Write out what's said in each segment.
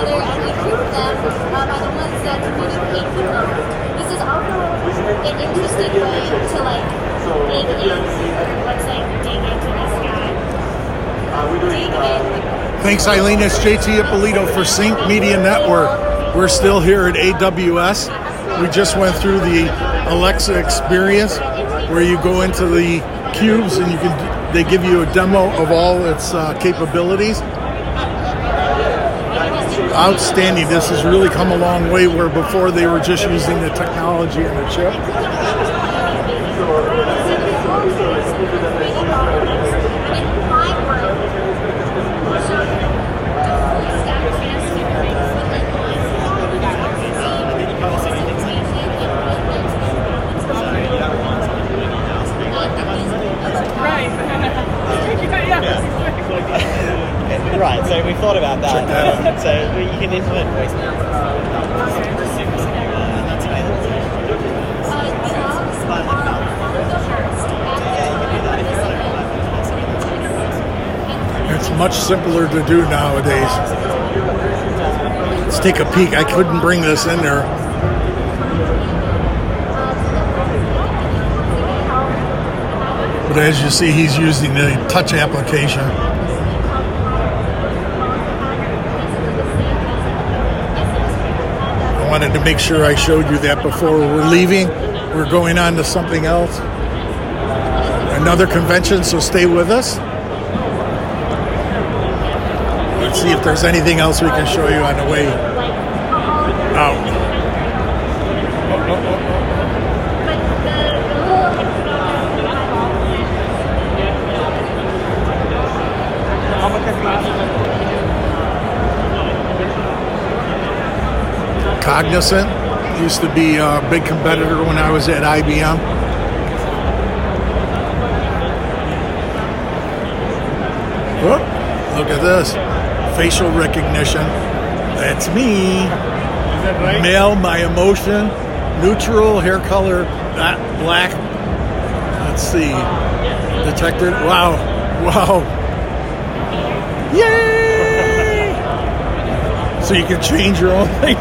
together and we group them are the ones that communicate the most. This is also an interesting way to like dig into what's like dig into this guy. Dig in. Thanks, Eileen. It's JT Ippolito for Sync Media Network. We're still here at AWS. We just went through the Alexa experience where you go into the cubes and they give you a demo of all its capabilities. Outstanding. This has really come a long way where before they were just using the technology and the chip. Right, so we've thought about that. So you can implement voice now. It's much simpler to do nowadays. Let's take a peek. I couldn't bring this in there. But as you see, he's using the touch application. I wanted to make sure I showed you that before we're leaving. We're going on to something else. Another convention, so stay with us. Let's see if there's anything else we can show you on the way out. Cognizant used to be a big competitor when I was at IBM. Oh, look at this. Facial recognition. That's me. Is that right? Male, my emotion. Neutral, hair color, black. Let's see. Detected. Wow. Wow. Yay! So you can change your own thing.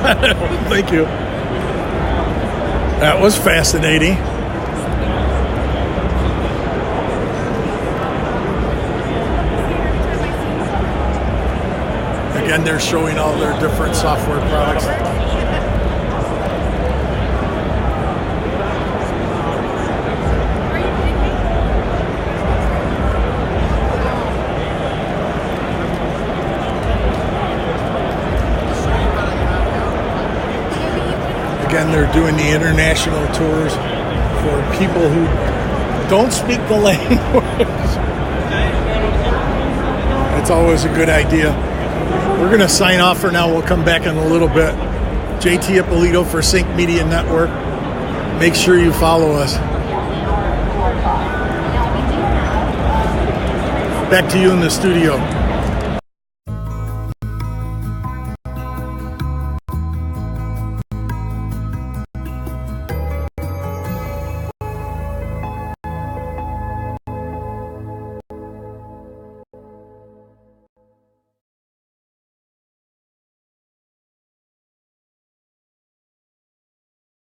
Thank you. That was fascinating. Again, they're showing all their different software products. Again, they're doing the international tours for people who don't speak the language. It's always a good idea. We're going to sign off for now. We'll come back in a little bit. JT Ippolito for Sync Media Network. Make sure you follow us. Back to you in the studio.